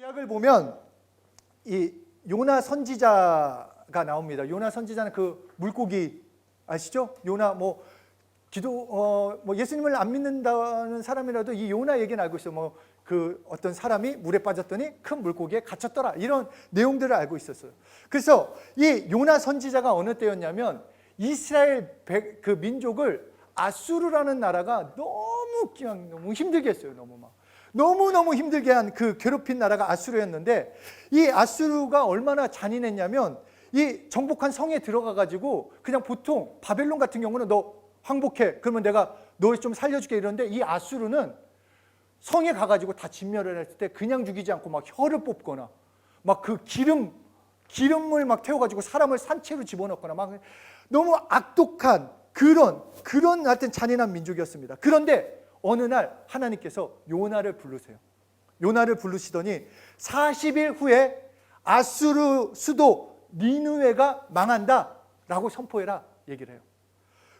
구약을 보면 이 요나 선지자가 나옵니다. 요나 선지자는 그 물고기 아시죠? 요나 뭐 예수님을 안 믿는다는 사람이라도 이 요나 얘기는 알고 있어요. 뭐 그 어떤 사람이 물에 빠졌더니 큰 물고기에 갇혔더라, 이런 내용들을 알고 있었어요. 그래서 이 요나 선지자가 어느 때였냐면 이스라엘 그 민족을 아수르라는 나라가 너무 힘들게 했어요. 너무너무 힘들게 한 그 괴롭힌 나라가 아수르였는데, 이 아수르가 얼마나 잔인했냐면 이 정복한 성에 들어가 가지고 그냥 보통 바벨론 같은 경우는 너 항복해 그러면 내가 너 좀 살려줄게 이러는데, 이 아수르는 성에 가가지고 다 진멸을 했을 때 그냥 죽이지 않고 막 혀를 뽑거나 막 그 기름을 막 태워가지고 사람을 산채로 집어넣거나 막 너무 악독한 그런 하여튼 잔인한 민족이었습니다. 그런데 어느 날 하나님께서 요나를 부르세요. 요나를 부르시더니 40일 후에 아수르 수도 니느웨가 망한다라고 선포해라 얘기를 해요.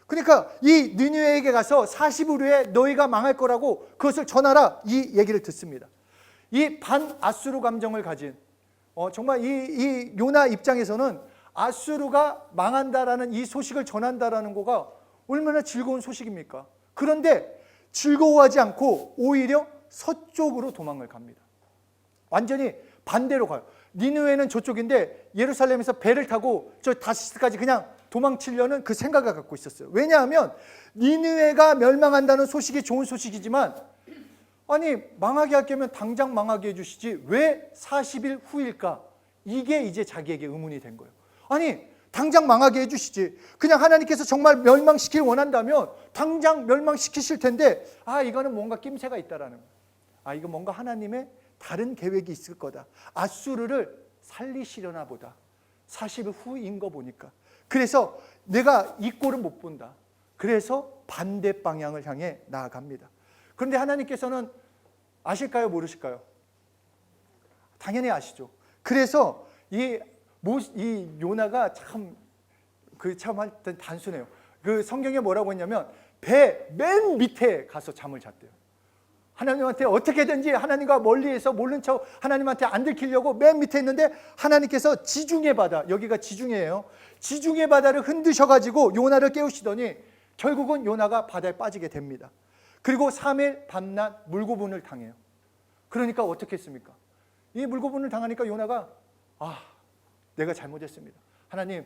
그러니까 이 니느웨에게 가서 40일 후에 너희가 망할 거라고 그것을 전하라, 이 얘기를 듣습니다. 이 반아수르 감정을 가진 정말 이 요나 입장에서는 아수르가 망한다라는 이 소식을 전한다라는 거가 얼마나 즐거운 소식입니까? 그런데 즐거워하지 않고 오히려 서쪽으로 도망을 갑니다. 완전히 반대로 가요. 니느웨는 저쪽인데 예루살렘에서 배를 타고 저 다시스까지 그냥 도망치려는 그 생각을 갖고 있었어요. 왜냐하면 니느웨가 멸망한다는 소식이 좋은 소식이지만, 아니 망하게 할 거면 당장 망하게 해주시지 왜 40일 후일까? 이게 이제 자기에게 의문이 된 거예요. 아니 당장 망하게 해주시지, 그냥 하나님께서 정말 멸망시키길 원한다면 당장 멸망시키실 텐데, 이거는 뭔가 낌새가 있다라는 거예요. 이거 뭔가 하나님의 다른 계획이 있을 거다. 아수르를 살리시려나 보다. 40일 후인 거 보니까. 그래서 내가 이 꼴은 못 본다. 그래서 반대 방향을 향해 나아갑니다. 그런데 하나님께서는 아실까요? 모르실까요? 당연히 아시죠. 그래서 이 요나가 참 하여튼 단순해요. 그 성경에 뭐라고 했냐면 배 맨 밑에 가서 잠을 잤대요. 하나님한테 어떻게든지 하나님과 멀리에서 모른 척 하나님한테 안 들키려고 맨 밑에 있는데, 하나님께서 지중해 바다, 여기가 지중해예요. 지중해 바다를 흔드셔가지고 요나를 깨우시더니 결국은 요나가 바다에 빠지게 됩니다. 그리고 3일 밤낮 물고문을 당해요. 그러니까 어떻게 했습니까? 이 물고문을 당하니까 요나가 내가 잘못했습니다. 하나님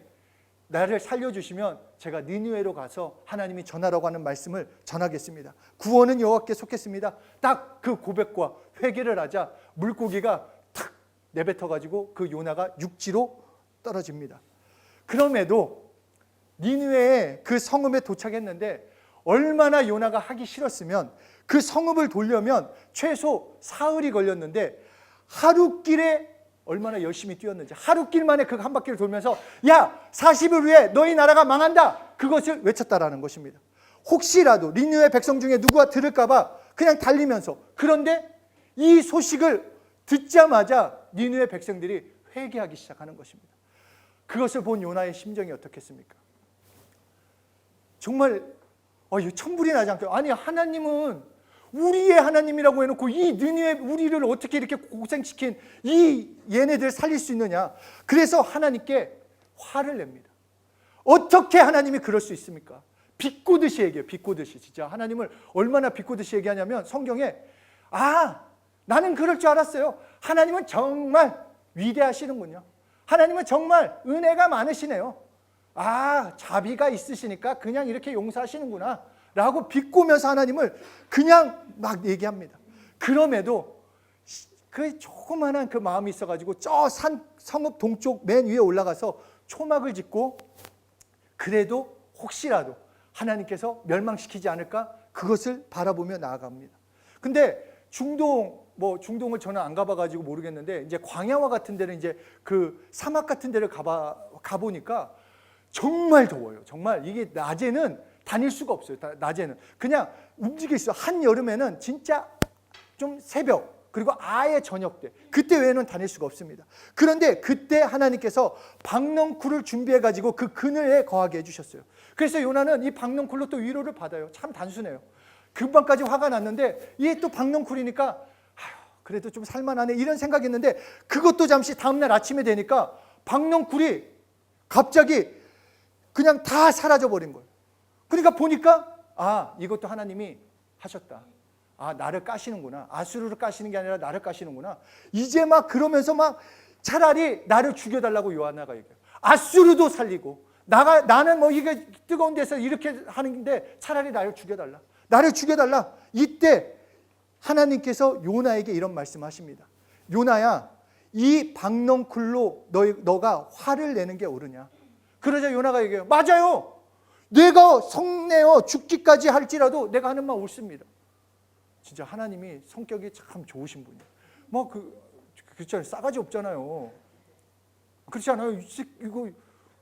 나를 살려주시면 제가 니느웨로 가서 하나님이 전하라고 하는 말씀을 전하겠습니다. 구원은 여호와께 속했습니다. 딱 그 고백과 회개를 하자 물고기가 탁 내뱉어가지고 그 요나가 육지로 떨어집니다. 그럼에도 니느웨의 그 성읍에 도착했는데 얼마나 요나가 하기 싫었으면 그 성읍을 돌려면 최소 사흘이 걸렸는데, 하루길에 얼마나 열심히 뛰었는지, 하루길 만에 그 한 바퀴를 돌면서 40일 후에 너희 나라가 망한다, 그것을 외쳤다라는 것입니다. 혹시라도 니느웨 백성 중에 누구가 들을까 봐 그냥 달리면서, 그런데 이 소식을 듣자마자 니느웨 백성들이 회개하기 시작하는 것입니다. 그것을 본 요나의 심정이 어떻겠습니까? 정말 천불이 나지 않게, 아니 하나님은 우리의 하나님이라고 해놓고 이 니느웨 우리를 어떻게 이렇게 고생시킨 이 얘네들 살릴 수 있느냐. 그래서 하나님께 화를 냅니다. 어떻게 하나님이 그럴 수 있습니까? 비꼬듯이 얘기해요. 비꼬듯이. 진짜 하나님을 얼마나 비꼬듯이 얘기하냐면 성경에 나는 그럴 줄 알았어요. 하나님은 정말 위대하시는군요. 하나님은 정말 은혜가 많으시네요. 자비가 있으시니까 그냥 이렇게 용서하시는구나 라고 비꼬면서 하나님을 그냥 막 얘기합니다. 그럼에도 그 조그만한 그 마음이 있어가지고 저 성읍 동쪽 맨 위에 올라가서 초막을 짓고, 그래도 혹시라도 하나님께서 멸망시키지 않을까 그것을 바라보며 나아갑니다. 근데 중동을 저는 안 가봐가지고 모르겠는데, 이제 광야와 같은 데는 이제 그 사막 같은 데를 가보니까 정말 더워요. 정말 이게 낮에는 다닐 수가 없어요. 낮에는 그냥 움직일 수, 한여름에는 진짜 좀 새벽 그리고 아예 저녁 때, 그때 외에는 다닐 수가 없습니다. 그런데 그때 하나님께서 박넝쿨을 준비해가지고 그 그늘에 거하게 해주셨어요. 그래서 요나는 이 박넝쿨로 또 위로를 받아요. 참 단순해요. 금방까지 화가 났는데 이게 또 박넝쿨이니까 그래도 좀 살만하네 이런 생각했는데 그것도 잠시 다음날 아침에 되니까 박넝쿨이 갑자기 그냥 다 사라져버린 거예요. 그러니까 보니까 이것도 하나님이 하셨다. 나를 까시는구나. 아수르를 까시는 게 아니라 나를 까시는구나. 이제 막 그러면서 막 차라리 나를 죽여달라고 요하나가 얘기해요. 아수르도 살리고 나는 뭐 이게 뜨거운 데서 이렇게 하는데 차라리 나를 죽여달라. 나를 죽여달라. 이때 하나님께서 요나에게 이런 말씀하십니다. 요나야, 이 박넝쿨로 너가 화를 내는 게 옳으냐. 그러자 요나가 얘기해요. 맞아요. 내가 성내어 죽기까지 할지라도 내가 하는 말 옳습니다. 진짜 하나님이 성격이 참 좋으신 분이에요. 뭐 그렇잖아요. 싸가지 없잖아요. 그렇지 않아요?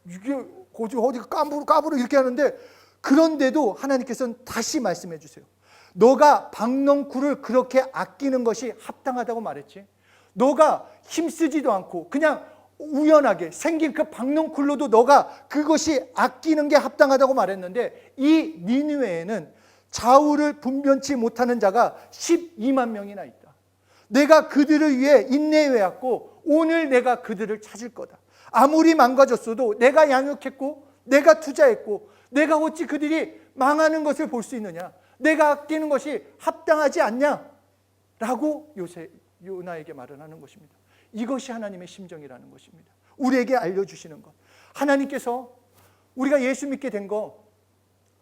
이게 어디 까부로 이렇게 하는데 그런데도 하나님께서는 다시 말씀해 주세요. 너가 박넝쿨을 그렇게 아끼는 것이 합당하다고 말했지. 너가 힘쓰지도 않고 그냥 우연하게 생긴 그 박넝쿨로도 너가 그것이 아끼는 게 합당하다고 말했는데 이 니느웨에는 좌우를 분변치 못하는 자가 12만 명이나 있다. 내가 그들을 위해 인내해왔고 오늘 내가 그들을 찾을 거다. 아무리 망가졌어도 내가 양육했고 내가 투자했고 내가 어찌 그들이 망하는 것을 볼 수 있느냐. 내가 아끼는 것이 합당하지 않냐 라고 요나에게 말을 하는 것입니다. 이것이 하나님의 심정이라는 것입니다. 우리에게 알려주시는 것. 하나님께서 우리가 예수 믿게 된 거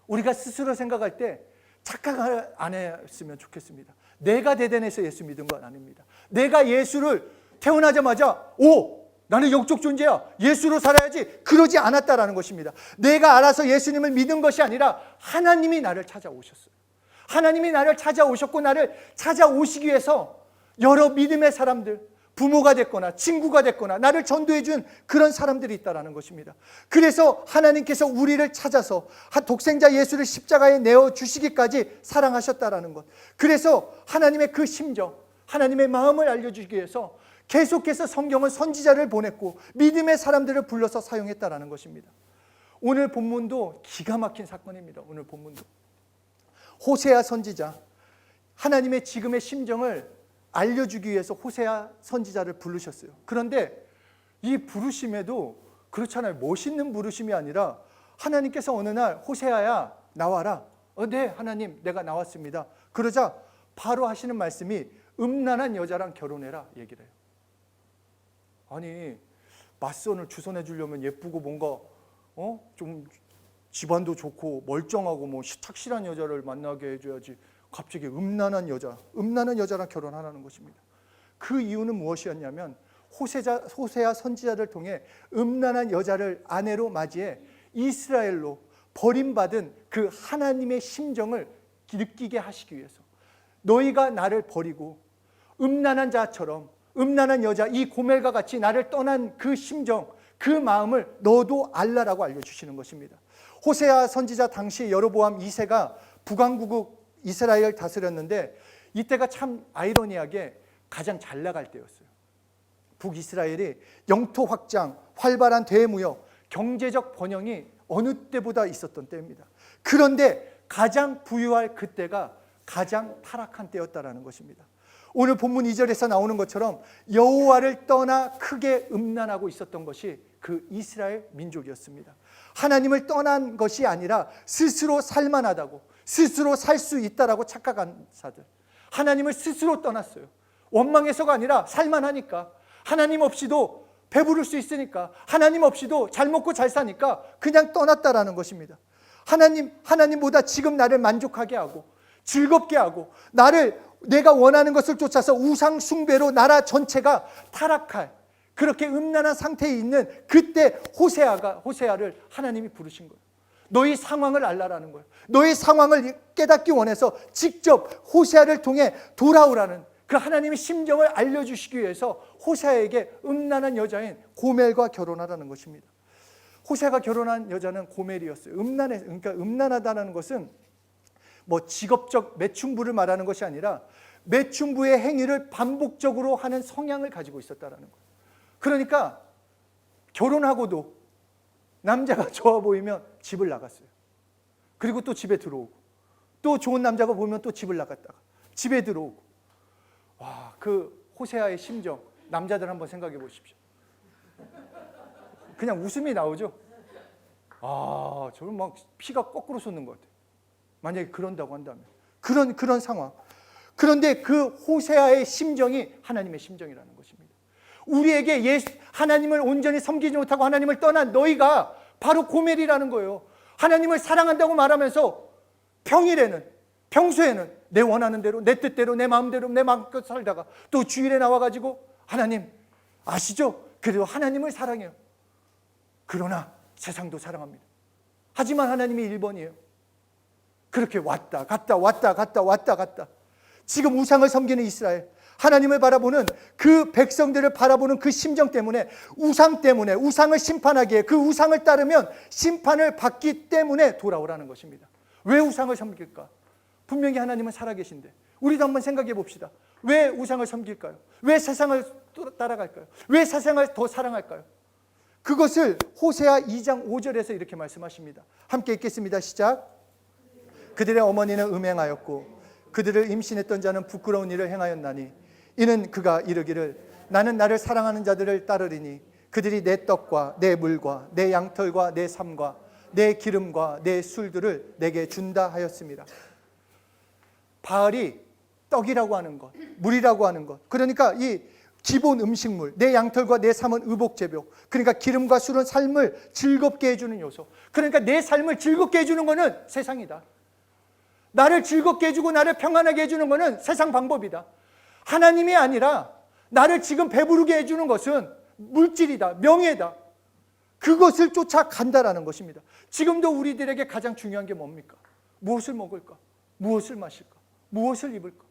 우리가 스스로 생각할 때 착각 안 했으면 좋겠습니다. 내가 대단해서 예수 믿은 건 아닙니다. 내가 예수를 태어나자마자 나는 영적 존재야. 예수로 살아야지. 그러지 않았다라는 것입니다. 내가 알아서 예수님을 믿은 것이 아니라 하나님이 나를 찾아오셨어요. 하나님이 나를 찾아오셨고 나를 찾아오시기 위해서 여러 믿음의 사람들, 부모가 됐거나 친구가 됐거나 나를 전도해 준 그런 사람들이 있다는 것입니다. 그래서 하나님께서 우리를 찾아서 독생자 예수를 십자가에 내어주시기까지 사랑하셨다는 것. 그래서 하나님의 그 심정, 하나님의 마음을 알려주기 위해서 계속해서 성경은 선지자를 보냈고 믿음의 사람들을 불러서 사용했다는 것입니다. 오늘 본문도 기가 막힌 사건입니다. 오늘 본문도 호세아 선지자, 하나님의 지금의 심정을 알려주기 위해서 호세아 선지자를 부르셨어요. 그런데 이 부르심에도 그렇잖아요. 멋있는 부르심이 아니라 하나님께서 어느 날 호세아야 나와라. 네 하나님 내가 나왔습니다. 그러자 바로 하시는 말씀이 음란한 여자랑 결혼해라 얘기를 해요. 아니 맞선을 주선해 주려면 예쁘고 뭔가 좀 집안도 좋고 멀쩡하고 뭐 착실한 여자를 만나게 해줘야지 갑자기 음란한 여자랑 결혼하라는 것입니다. 그 이유는 무엇이었냐면 호세아 선지자를 통해 음란한 여자를 아내로 맞이해 이스라엘로 버림받은 그 하나님의 심정을 느끼게 하시기 위해서 너희가 나를 버리고 음란한 자처럼 음란한 여자 이 고멜과 같이 나를 떠난 그 심정 그 마음을 너도 알라라고 알려주시는 것입니다. 호세아 선지자 당시 여로보암 2세가 북왕국 이스라엘을 다스렸는데 이때가 참 아이러니하게 가장 잘 나갈 때였어요. 북이스라엘이 영토 확장, 활발한 대무역, 경제적 번영이 어느 때보다 있었던 때입니다. 그런데 가장 부유할 그때가 가장 타락한 때였다라는 것입니다. 오늘 본문 2절에서 나오는 것처럼 여호와를 떠나 크게 음란하고 있었던 것이 그 이스라엘 민족이었습니다. 하나님을 떠난 것이 아니라 스스로 살만하다고 스스로 살 수 있다라고 착각한 자들. 하나님을 스스로 떠났어요. 원망해서가 아니라 살만하니까 하나님 없이도 배부를 수 있으니까 하나님 없이도 잘 먹고 잘 사니까 그냥 떠났다라는 것입니다. 하나님보다 지금 나를 만족하게 하고 즐겁게 하고 내가 원하는 것을 쫓아서 우상 숭배로 나라 전체가 타락할 그렇게 음란한 상태에 있는 그때 호세아를 하나님이 부르신 거예요. 너희 상황을 알라라는 거예요. 너희 상황을 깨닫기 원해서 직접 호세아를 통해 돌아오라는 그 하나님의 심정을 알려주시기 위해서 호세아에게 음란한 여자인 고멜과 결혼하라는 것입니다. 호세아가 결혼한 여자는 고멜이었어요. 그러니까 음란하다는 것은 뭐 직업적 매춘부를 말하는 것이 아니라 매춘부의 행위를 반복적으로 하는 성향을 가지고 있었다는 거예요. 그러니까 결혼하고도 남자가 좋아 보이면 집을 나갔어요. 그리고 또 집에 들어오고 또 좋은 남자가 보면 또 집을 나갔다가 집에 들어오고 와, 그 호세아의 심정, 남자들 한번 생각해 보십시오. 그냥 웃음이 나오죠. 아, 저는 막 피가 거꾸로 솟는 것 같아요. 만약에 그런다고 한다면 그런 상황. 그런데 그 호세아의 심정이 하나님의 심정이라는 것입니다. 우리에게 하나님을 온전히 섬기지 못하고 하나님을 떠난 너희가 바로 고멜이라는 거예요. 하나님을 사랑한다고 말하면서 평소에는 내 원하는 대로, 내 뜻대로, 내 마음대로, 내 마음껏 살다가 또 주일에 나와가지고 하나님 아시죠? 그래도 하나님을 사랑해요. 그러나 세상도 사랑합니다. 하지만 하나님이 1번이에요. 그렇게 왔다 갔다. 지금 우상을 섬기는 이스라엘, 하나님을 바라보는 그 백성들을 바라보는 그 심정 때문에, 우상 때문에, 우상을 심판하기에 그 우상을 따르면 심판을 받기 때문에 돌아오라는 것입니다. 왜 우상을 섬길까? 분명히 하나님은 살아계신데 우리도 한번 생각해 봅시다. 왜 우상을 섬길까요? 왜 세상을 따라갈까요? 왜 세상을 더 사랑할까요? 그것을 호세아 2장 5절에서 이렇게 말씀하십니다. 함께 읽겠습니다. 시작. 그들의 어머니는 음행하였고 그들을 임신했던 자는 부끄러운 일을 행하였나니 이는 그가 이르기를 나는 나를 사랑하는 자들을 따르리니 그들이 내 떡과 내 물과 내 양털과 내 삶과 내 기름과 내 술들을 내게 준다 하였습니다. 바알이 떡이라고 하는 것, 물이라고 하는 것, 그러니까 이 기본 음식물, 내 양털과 내 삶은 의복제복, 그러니까 기름과 술은 삶을 즐겁게 해주는 요소. 그러니까 내 삶을 즐겁게 해주는 것은 세상이다. 나를 즐겁게 해주고 나를 평안하게 해주는 것은 세상 방법이다. 하나님이 아니라 나를 지금 배부르게 해주는 것은 물질이다, 명예다. 그것을 쫓아간다라는 것입니다. 지금도 우리들에게 가장 중요한 게 뭡니까? 무엇을 먹을까? 무엇을 마실까? 무엇을 입을까?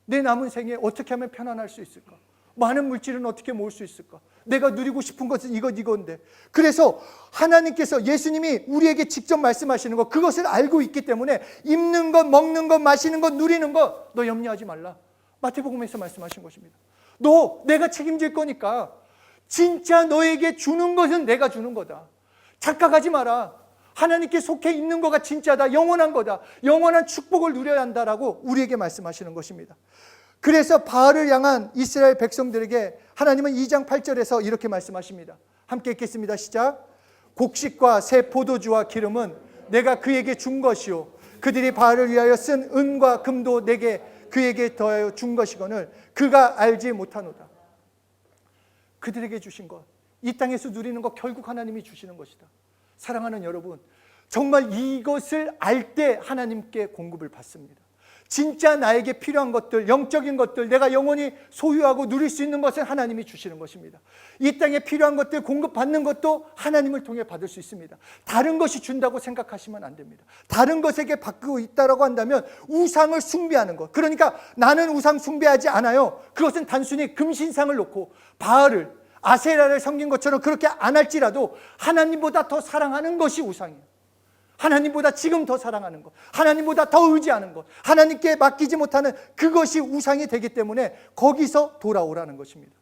내 남은 생에 어떻게 하면 편안할 수 있을까? 많은 물질은 어떻게 모을 수 있을까? 내가 누리고 싶은 것은 이건데. 그래서 하나님께서, 예수님이 우리에게 직접 말씀하시는 것, 그것을 알고 있기 때문에 입는 것, 먹는 것, 마시는 것, 누리는 것 너 염려하지 말라. 마태복음에서 말씀하신 것입니다. 내가 책임질 거니까 진짜 너에게 주는 것은 내가 주는 거다. 착각하지 마라. 하나님께 속해 있는 거가 진짜다. 영원한 거다. 영원한 축복을 누려야 한다라고 우리에게 말씀하시는 것입니다. 그래서 바알을 향한 이스라엘 백성들에게 하나님은 2장 8절에서 이렇게 말씀하십니다. 함께 읽겠습니다. 시작. 곡식과 새 포도주와 기름은 내가 그에게 준 것이요 그들이 바알을 위하여 쓴 은과 금도 그에게 더하여 준 것이거늘 그가 알지 못하노다. 그들에게 주신 것, 이 땅에서 누리는 것 결국 하나님이 주시는 것이다. 사랑하는 여러분, 정말 이것을 알 때 하나님께 공급을 받습니다. 진짜 나에게 필요한 것들, 영적인 것들, 내가 영원히 소유하고 누릴 수 있는 것은 하나님이 주시는 것입니다. 이 땅에 필요한 것들 공급받는 것도 하나님을 통해 받을 수 있습니다. 다른 것이 준다고 생각하시면 안 됩니다. 다른 것에게 받고 있다고 한다면 우상을 숭배하는 것, 그러니까 나는 우상 숭배하지 않아요. 그것은 단순히 금신상을 놓고 바알을, 아세라를 섬긴 것처럼 그렇게 안 할지라도 하나님보다 더 사랑하는 것이 우상이에요. 하나님보다 지금 더 사랑하는 것, 하나님보다 더 의지하는 것, 하나님께 맡기지 못하는 그것이 우상이 되기 때문에 거기서 돌아오라는 것입니다.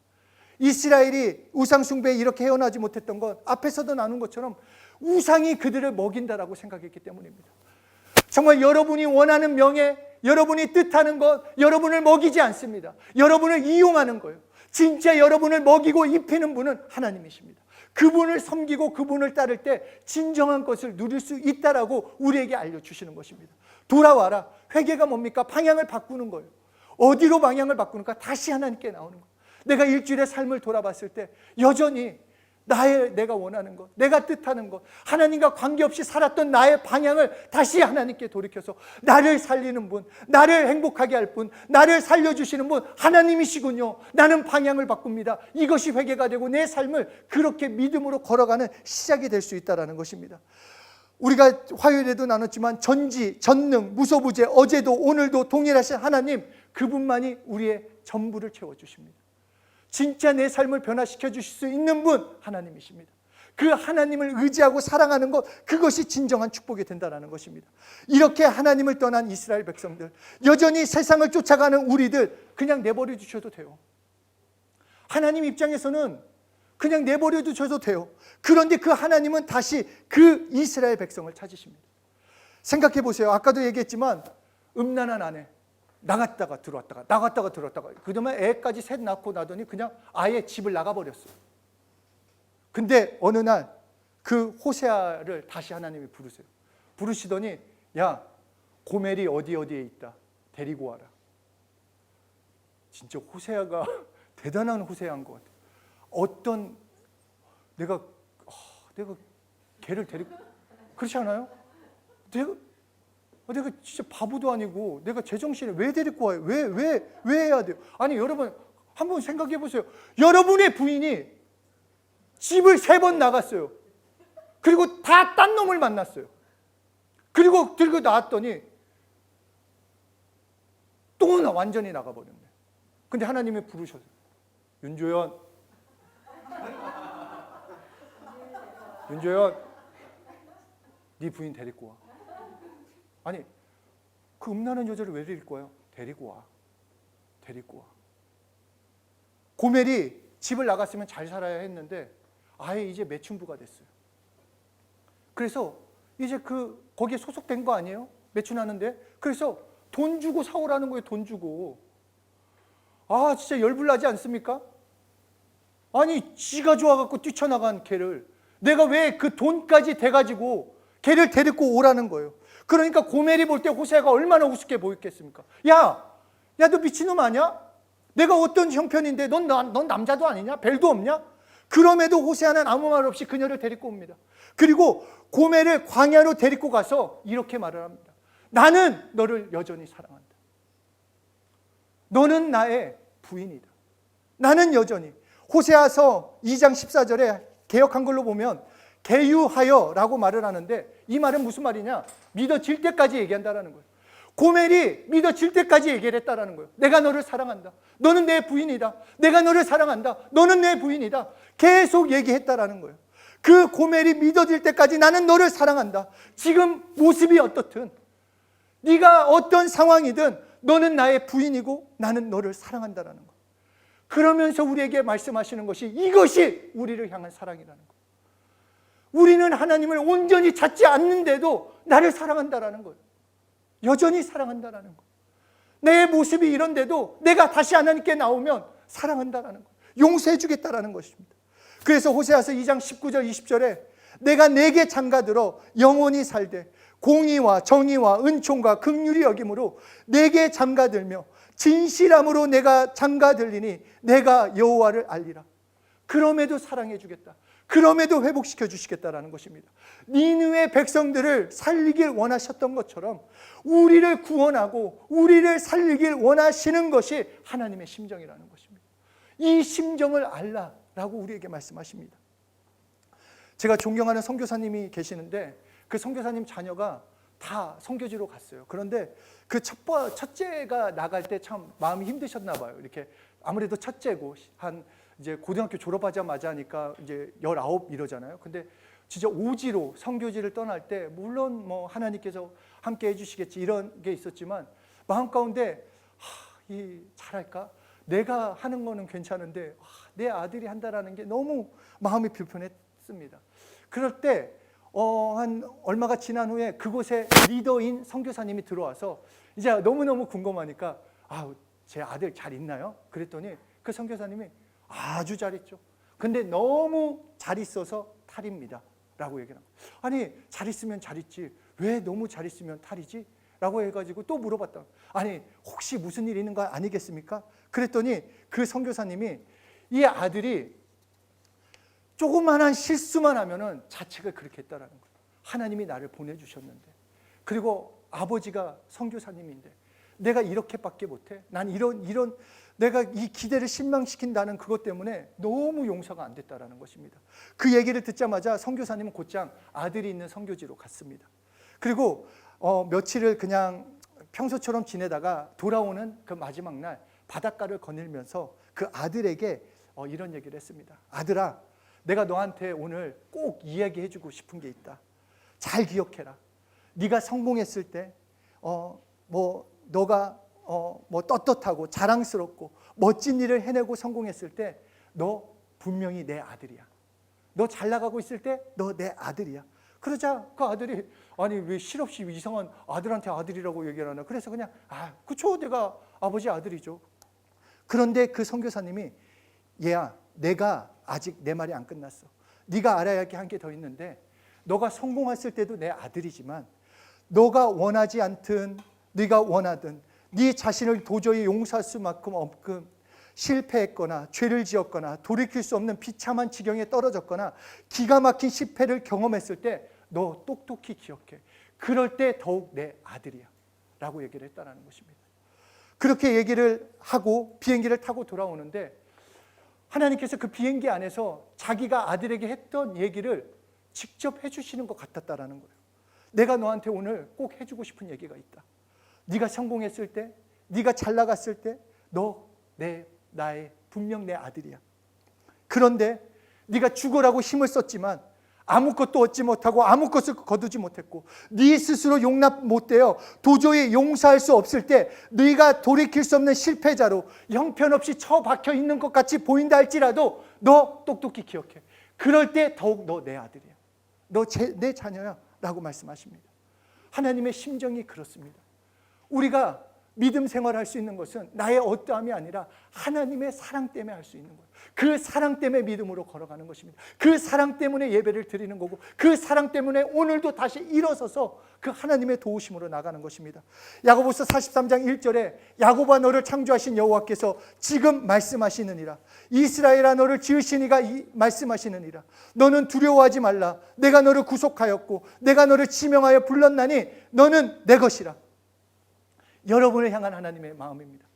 이스라엘이 우상 숭배에 이렇게 헤어나지 못했던 것, 앞에서도 나눈 것처럼 우상이 그들을 먹인다라고 생각했기 때문입니다. 정말 여러분이 원하는 명예, 여러분이 뜻하는 것, 여러분을 먹이지 않습니다. 여러분을 이용하는 거예요. 진짜 여러분을 먹이고 입히는 분은 하나님이십니다. 그분을 섬기고 그분을 따를 때 진정한 것을 누릴 수 있다라고 우리에게 알려주시는 것입니다. 돌아와라. 회개가 뭡니까? 방향을 바꾸는 거예요. 어디로 방향을 바꾸는가? 다시 하나님께 나오는 거예요. 내가 일주일의 삶을 돌아봤을 때 여전히 내가 원하는 것, 내가 뜻하는 것, 하나님과 관계없이 살았던 나의 방향을 다시 하나님께 돌이켜서 나를 살리는 분, 나를 행복하게 할 분, 나를 살려주시는 분 하나님이시군요. 나는 방향을 바꿉니다. 이것이 회개가 되고 내 삶을 그렇게 믿음으로 걸어가는 시작이 될 수 있다는 것입니다. 우리가 화요일에도 나눴지만 전지, 전능, 무소부재, 어제도 오늘도 동일하신 하나님, 그분만이 우리의 전부를 채워주십니다. 진짜 내 삶을 변화시켜 주실 수 있는 분 하나님이십니다. 그 하나님을 의지하고 사랑하는 것, 그것이 진정한 축복이 된다는 것입니다. 이렇게 하나님을 떠난 이스라엘 백성들, 여전히 세상을 쫓아가는 우리들 그냥 내버려 두셔도 돼요. 하나님 입장에서는 그냥 내버려 두셔도 돼요. 그런데 그 하나님은 다시 그 이스라엘 백성을 찾으십니다. 생각해 보세요. 아까도 얘기했지만 음란한 아내, 나갔다가 들어왔다가 나갔다가 들어왔다가 그다음에 애까지 셋 낳고 나더니 그냥 아예 집을 나가버렸어요. 근데 어느 날 그 호세아를 다시 하나님이 부르세요. 부르시더니 야, 고멜이 어디에 있다. 데리고 와라. 진짜 호세아가 대단한 호세아인 것 같아요. 어떤 내가 걔를 데리고 그렇지 않아요? 내가 진짜 바보도 아니고 내가 제정신에 왜 데리고 와요? 왜 해야 돼요? 아니 여러분 한번 생각해 보세요. 여러분의 부인이 집을 3번 나갔어요. 그리고 다 딴 놈을 만났어요. 그리고 들고 나왔더니 또 완전히 나가버렸네. 근데 하나님이 부르셨어요. 윤조연, 네 부인 데리고 와. 아니 그 음란한 여자를 왜 데리고 와요? 데리고 와. 고멜이 집을 나갔으면 잘 살아야 했는데 아예 이제 매춘부가 됐어요. 그래서 이제 거기에 소속된 거 아니에요? 매춘하는데. 그래서 돈 주고 사오라는 거예요. 돈 주고. 아 진짜 열불나지 않습니까? 아니 지가 좋아갖고 뛰쳐나간 걔를 내가 왜 그 돈까지 대가지고 걔를 데리고 오라는 거예요. 그러니까 고멜이 볼 때 호세아가 얼마나 우습게 보였겠습니까? 야 너 미친놈 아니야? 내가 어떤 형편인데 넌 남자도 아니냐? 벨도 없냐? 그럼에도 호세아는 아무 말 없이 그녀를 데리고 옵니다. 그리고 고멜을 광야로 데리고 가서 이렇게 말을 합니다. 나는 너를 여전히 사랑한다. 너는 나의 부인이다. 나는 여전히. 호세아서 2장 14절에 개역 한글로 보면 개유하여라고 말을 하는데 이 말은 무슨 말이냐? 믿어질 때까지 얘기한다라는 거예요. 고멜이 믿어질 때까지 얘기를 했다라는 거예요. 내가 너를 사랑한다. 너는 내 부인이다. 내가 너를 사랑한다. 너는 내 부인이다. 계속 얘기했다라는 거예요. 그 고멜이 믿어질 때까지 나는 너를 사랑한다. 지금 모습이 어떻든 네가 어떤 상황이든 너는 나의 부인이고 나는 너를 사랑한다라는 거예요. 그러면서 우리에게 말씀하시는 것이 이것이 우리를 향한 사랑이라는 거예요. 우리는 하나님을 온전히 찾지 않는데도 나를 사랑한다라는 거예요. 여전히 사랑한다라는 거예요. 내 모습이 이런데도 내가 다시 하나님께 나오면 사랑한다라는 거예요. 용서해 주겠다라는 것입니다. 그래서 호세아서 2장 19절 20절에 내가 내게 장가들어 영원히 살되 공의와 정의와 은총과 긍휼히 여김으로 내게 장가들며 진실함으로 내가 장가들리니 내가 여호와를 알리라. 그럼에도 사랑해 주겠다. 그럼에도 회복시켜 주시겠다라는 것입니다. 니느웨 백성들을 살리길 원하셨던 것처럼 우리를 구원하고 우리를 살리길 원하시는 것이 하나님의 심정이라는 것입니다. 이 심정을 알라라고 우리에게 말씀하십니다. 제가 존경하는 선교사님이 계시는데 그 선교사님 자녀가 다 선교지로 갔어요. 그런데 그 첫째가 나갈 때 참 마음이 힘드셨나 봐요. 이렇게 아무래도 첫째고 한 이제 고등학교 졸업하자마자 하니까 이제 19 이러잖아요. 근데 진짜 오지로 선교지를 떠날 때 물론 뭐 하나님께서 함께 해주시겠지 이런 게 있었지만 마음 가운데 잘할까? 내가 하는 거는 괜찮은데 내 아들이 한다라는 게 너무 마음이 불편했습니다. 그럴 때 한 얼마가 지난 후에 그곳에 리더인 선교사님이 들어와서 이제 너무너무 궁금하니까 제 아들 잘 있나요? 그랬더니 그 선교사님이 아주 잘 있죠. 근데 너무 잘 있어서 탈입니다 라고 얘기를 합니다. 아니 잘 있으면 잘 있지 왜 너무 잘 있으면 탈이지? 라고 해가지고 또 물어봤다. 아니 혹시 무슨 일 있는 거 아니겠습니까? 그랬더니 그 선교사님이 이 아들이 조그만한 실수만 하면은 자책을 그렇게 했다라는 거예요. 하나님이 나를 보내주셨는데 그리고 아버지가 선교사님인데 내가 이렇게밖에 못해? 난 이런 내가 이 기대를 실망시킨다는 그것 때문에 너무 용서가 안 됐다라는 것입니다. 그 얘기를 듣자마자 선교사님은 곧장 아들이 있는 선교지로 갔습니다. 그리고 며칠을 그냥 평소처럼 지내다가 돌아오는 그 마지막 날 바닷가를 거닐면서 그 아들에게 이런 얘기를 했습니다. 아들아, 내가 너한테 오늘 꼭 이야기해주고 싶은 게 있다. 잘 기억해라. 네가 성공했을 때 너가 떳떳하고 자랑스럽고 멋진 일을 해내고 성공했을 때 너 분명히 내 아들이야. 너 잘 나가고 있을 때 너 내 아들이야. 그러자 그 아들이 아니 왜 실없이 이상한 아들한테 아들이라고 얘기를 하나. 그래서 그냥 그쵸, 내가 아버지 아들이죠. 그런데 그 선교사님이 얘야, 내가 아직 내 말이 안 끝났어. 네가 알아야 할 게 한 개 더 있는데, 너가 성공했을 때도 내 아들이지만 너가 원하지 않든 네가 원하든 네 자신을 도저히 용서할 수만큼 없금 실패했거나 죄를 지었거나 돌이킬 수 없는 비참한 지경에 떨어졌거나 기가 막힌 실패를 경험했을 때 너 똑똑히 기억해. 그럴 때 더욱 내 아들이야 라고 얘기를 했다는 것입니다. 그렇게 얘기를 하고 비행기를 타고 돌아오는데 하나님께서 그 비행기 안에서 자기가 아들에게 했던 얘기를 직접 해주시는 것 같았다라는 거예요. 내가 너한테 오늘 꼭 해주고 싶은 얘기가 있다. 네가 성공했을 때, 네가 잘 나갔을 때 너 나의 분명 내 아들이야. 그런데 네가 죽으라고 힘을 썼지만 아무것도 얻지 못하고 아무것을 거두지 못했고 네 스스로 용납 못되어 도저히 용서할 수 없을 때 네가 돌이킬 수 없는 실패자로 형편없이 처박혀 있는 것 같이 보인다 할지라도 너 똑똑히 기억해. 그럴 때 더욱 너 내 아들이야. 너 내 자녀야 라고 말씀하십니다. 하나님의 심정이 그렇습니다. 우리가 믿음 생활할 수 있는 것은 나의 어떠함이 아니라 하나님의 사랑 때문에 할 수 있는 거예요. 그 사랑 때문에 믿음으로 걸어가는 것입니다. 그 사랑 때문에 예배를 드리는 거고 그 사랑 때문에 오늘도 다시 일어서서 그 하나님의 도우심으로 나가는 것입니다. 야고보서 43장 1절에 야고보아 너를 창조하신 여호와께서 지금 말씀하시느니라. 이스라엘아 너를 지으신 이가 말씀하시느니라. 너는 두려워하지 말라. 내가 너를 구속하였고 내가 너를 지명하여 불렀나니 너는 내 것이라. 여러분을 향한 하나님의 마음입니다.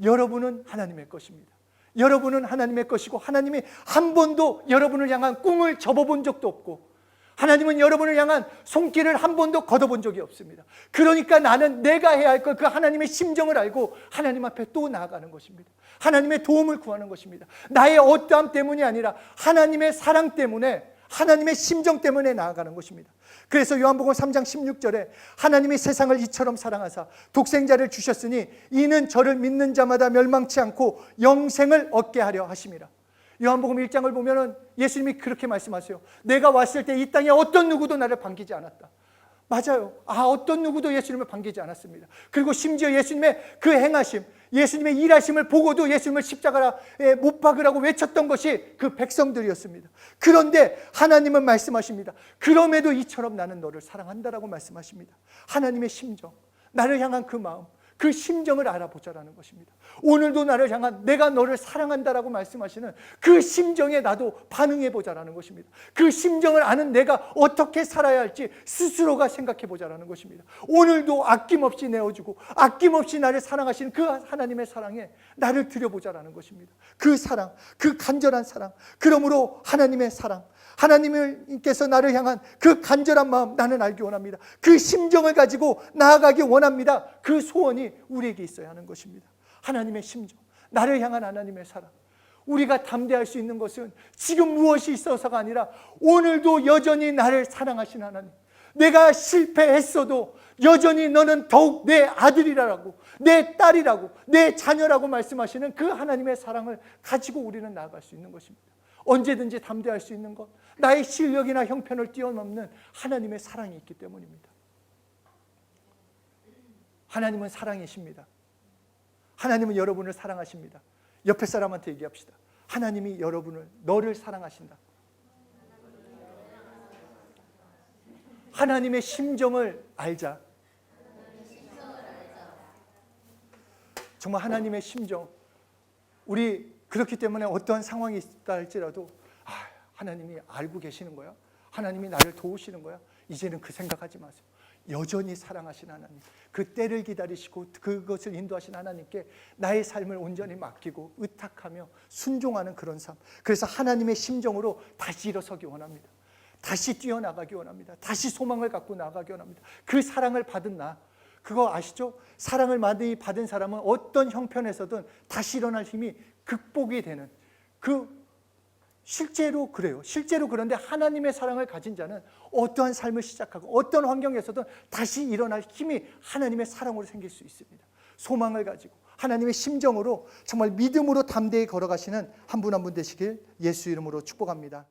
여러분은 하나님의 것입니다. 여러분은 하나님의 것이고 하나님이 한 번도 여러분을 향한 꿈을 접어본 적도 없고 하나님은 여러분을 향한 손길을 한 번도 걷어본 적이 없습니다. 그러니까 나는 내가 해야 할 것, 그 하나님의 심정을 알고 하나님 앞에 또 나아가는 것입니다. 하나님의 도움을 구하는 것입니다. 나의 어떠함 때문이 아니라 하나님의 사랑 때문에, 하나님의 심정 때문에 나아가는 것입니다. 그래서 요한복음 3장 16절에 하나님이 세상을 이처럼 사랑하사 독생자를 주셨으니 이는 저를 믿는 자마다 멸망치 않고 영생을 얻게 하려 하심이라. 요한복음 1장을 보면은 예수님이 그렇게 말씀하세요. 내가 왔을 때 이 땅에 어떤 누구도 나를 반기지 않았다. 맞아요. 어떤 누구도 예수님을 반기지 않았습니다. 그리고 심지어 예수님의 그 행하심, 예수님의 일하심을 보고도 예수님을 십자가에 못 박으라고 외쳤던 것이 그 백성들이었습니다. 그런데 하나님은 말씀하십니다. 그럼에도 이처럼 나는 너를 사랑한다라고 말씀하십니다. 하나님의 심정, 나를 향한 그 마음, 그 심정을 알아보자라는 것입니다. 오늘도 나를 향한 내가 너를 사랑한다라고 말씀하시는 그 심정에 나도 반응해보자라는 것입니다. 그 심정을 아는 내가 어떻게 살아야 할지 스스로가 생각해보자라는 것입니다. 오늘도 아낌없이 내어주고 아낌없이 나를 사랑하시는 그 하나님의 사랑에 나를 들여보자라는 것입니다. 그 사랑, 그 간절한 사랑, 그러므로 하나님의 사랑, 하나님께서 나를 향한 그 간절한 마음 나는 알기 원합니다. 그 심정을 가지고 나아가기 원합니다. 그 소원이 우리에게 있어야 하는 것입니다. 하나님의 심정, 나를 향한 하나님의 사랑. 우리가 담대할 수 있는 것은 지금 무엇이 있어서가 아니라 오늘도 여전히 나를 사랑하시는 하나님, 내가 실패했어도 여전히 너는 더욱 내 아들이라고, 내 딸이라고, 내 자녀라고 말씀하시는 그 하나님의 사랑을 가지고 우리는 나아갈 수 있는 것입니다. 언제든지 담대할 수 있는 것, 나의 실력이나 형편을 뛰어넘는 하나님의 사랑이 있기 때문입니다. 하나님은 사랑이십니다. 하나님은 여러분을 사랑하십니다. 옆에 사람한테 얘기합시다. 하나님이 너를 사랑하신다. 하나님의 심정을 알자. 정말 하나님의 심정. 우리 그렇기 때문에 어떠한 상황이 있다 할지라도 하나님이 알고 계시는 거야? 하나님이 나를 도우시는 거야? 이제는 그 생각하지 마세요. 여전히 사랑하신 하나님, 그 때를 기다리시고 그것을 인도하신 하나님께 나의 삶을 온전히 맡기고 의탁하며 순종하는 그런 삶. 그래서 하나님의 심정으로 다시 일어서기 원합니다. 다시 뛰어나가기 원합니다. 다시 소망을 갖고 나가기 원합니다. 그 사랑을 받은 나, 그거 아시죠? 사랑을 많이 받은 사람은 어떤 형편에서든 다시 일어날 힘이 극복이 되는, 실제로 그래요. 실제로 그런데 하나님의 사랑을 가진 자는 어떠한 삶을 시작하고 어떤 환경에서든 다시 일어날 힘이 하나님의 사랑으로 생길 수 있습니다. 소망을 가지고 하나님의 심정으로 정말 믿음으로 담대히 걸어가시는 한 분 한 분 되시길 예수 이름으로 축복합니다.